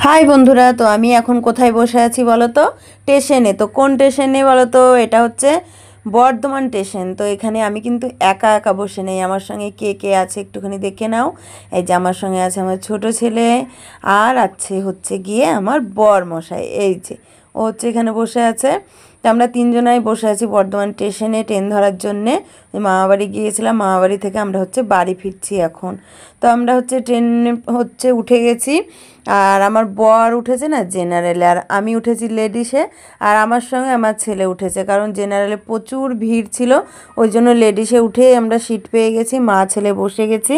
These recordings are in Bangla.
হাই বন্ধুরা, তো আমি এখন কোথায় বসে আছি বলো তো? স্টেশনে। তো কোন স্টেশনে বলো তো? এটা হচ্ছে বর্ধমান স্টেশন। তো এখানে আমি কিন্তু একা একা বসে নেই, আমার সঙ্গে কে কে আছে একটুখানি দেখে নাও। এই যে আমার সঙ্গে আছে আমার ছোট ছেলে, আর আছে হচ্ছে গিয়ে আমার বর মশাই। এই যে ও হচ্ছে এখানে বসে আছে। তো আমরা তিনজনাই বসে আছি বর্ধমান স্টেশনে ট্রেন ধরার জন্যে। মামাবাড়ি গিয়েছিলাম, মামাবাড়ি থেকে আমরা হচ্ছে বাড়ি ফিরছি এখন। তো আমরা হচ্ছে ট্রেনে হচ্ছে উঠে গেছি। আর আমার বর উঠেছে না জেনারেলে, আর আমি উঠেছি লেডিসে। আর আমার সঙ্গে আমার ছেলে উঠেছে, কারণ জেনারেলে প্রচুর ভিড় ছিল, ওই জন্য লেডিসে উঠে আমরা সিট পেয়ে গেছি, মা ছেলে বসে গেছি।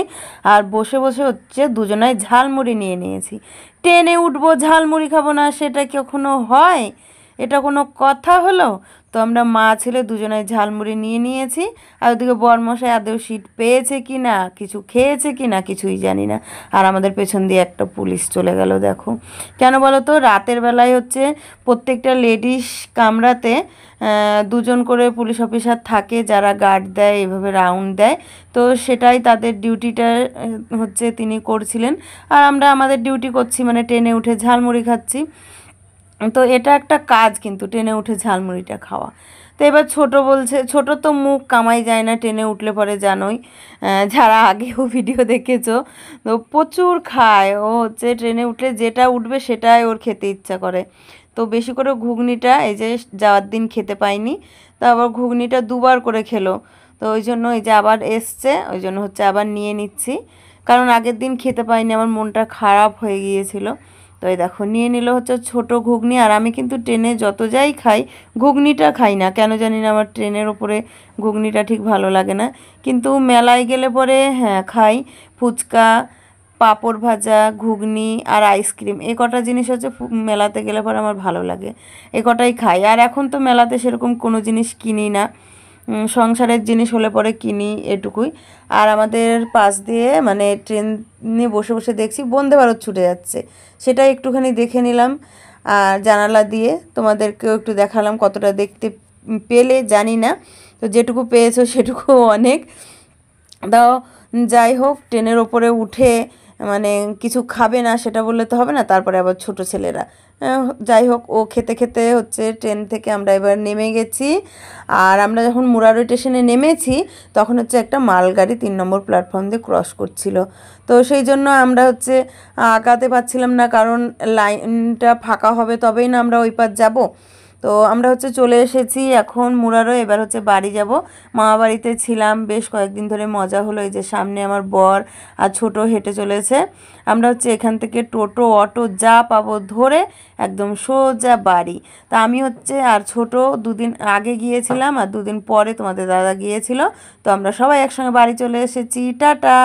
আর বসে বসে হচ্ছে দুজনাই ঝালমুড়ি নিয়ে নিয়েছি। ট্রেনে উঠবো ঝালমুড়ি খাবো না, সেটা কখনো হয়? এটা কোনো কথা হলো? তো আমরা মা ছেলে দুজনাই ঝালমুড়ি নিয়ে নিয়েছি। আর ওদিকে বরমশাই আদৌ সিট পেয়েছে কি না, কিছু খেয়েছে কি না, কিছুই জানি না। আর আমাদের পেছন দিয়ে একটা পুলিশ চলে গেল, দেখো। কেন বলো তো? রাতের বেলায় হচ্ছে প্রত্যেকটা লেডিস কামরাতে দুজন করে পুলিশ অফিসার থাকে, যারা গার্ড দেয়, এভাবে রাউন্ড দেয়। তো সেটাই তাদের ডিউটিটা হচ্ছে তিনি করছিলেন। আর আমরা আমাদের ডিউটি করছি, মানে ট্রেনে উঠে ঝালমুড়ি খাচ্ছি। তো এটা একটা কাজ কিন্তু, ট্রেনে উঠে ঝালমুড়িটা খাওয়া। তো এবার ছোট বলছে, ছোট তো মুখ কামাই যায় না ট্রেনে উঠলে পরে, জানোই যারা আগেও ভিডিও দেখেছো। তো প্রচুর খায় ও, হচ্ছে ট্রেনে উঠলে যেটা উঠবে সেটাই ওর খেতে ইচ্ছা করে। তো বেশি করে ঘুগনিটা এই যে যাওয়ার দিন খেতে পাইনি, তো আবার ঘুগনিটা দুবার করে খেলো। তো ওই জন্য এই যে আবার এসছে, ওই জন্য হচ্ছে আবার নিয়ে নিচ্ছি। কারণ আগের দিন খেতে পাইনি, আমার মনটা খারাপ হয়ে গিয়েছিল। তো এই দেখো নিয়ে নিল হচ্ছে ছোট ঘুগনি। আর আমি কিন্তু ট্রেনে যত যাই খাই, ঘুগনিটা খাই না, কেন জানি না, আমার ট্রেনের ওপরে ঘুগনিটা ঠিক ভালো লাগে না। কিন্তু মেলায় গেলে পরে হ্যাঁ খাই। ফুচকা, পাঁপড় ভাজা, ঘুগনি আর আইসক্রিম, এই কটা জিনিস হচ্ছে মেলাতে গেলে পরে আমার ভালো লাগে, এ কটাই খাই। আর এখন তো মেলাতে সেরকম কোনো জিনিস কিনি না, সংসারের জিনিস হলে পরে কিনি, এটুকুই। আর আমাদের পাশ দিয়ে মানে ট্রেনে বসে বসে দেখছি বন্দে ভারত ছুটে যাচ্ছে, সেটাই একটুখানি দেখে নিলাম। আর জানালা দিয়ে তোমাদেরকেও একটু দেখালাম, কতটা দেখতে পেলে জানি না। তো যেটুকু পেয়েছো সেটুকু অনেক। দাও, যাই হোক, ট্রেনের ওপরে উঠে মানে কিছু খাবে না সেটা বললে তো হবে না, তারপরে আবার ছোট ছেলেরা, যাই হোক, ও খেতে খেতে হচ্ছে ট্রেন থেকে আমরা এবার নেমে গেছি। আর আমরা যখন মুরারই স্টেশনে নেমেছি, তখন হচ্ছে একটা মালগাড়ি 3 নম্বর প্ল্যাটফর্ম দিয়ে ক্রস করছিল। তো সেই জন্য আমরা হচ্ছে আগাতে পারছিলাম না, কারণ লাইনটা ফাঁকা হবে তবেই না আমরা ওই পার যাবো। তো আমরা হচ্ছে চলে এসেছি এখন মুরারও, এবার হচ্ছে বাড়ি যাব। মামা বাড়িতে ছিলাম বেশ কয়েকদিন ধরে, মজা হলো। এই যে সামনে আমার বর আর ছোট হেঁটে চলেছে। আমরা হচ্ছে এখান থেকে টোটো অটো যা পাবো ধরে একদম সোজা বাড়ি। তা আমি হচ্ছে আর ছোট 2 দিন আগে গিয়েছিলাম, আর 2 দিন পরে তোমাদের দাদা গিয়েছিল। তো আমরা সবাই একসঙ্গে বাড়ি চলে এসেছি। টাটা।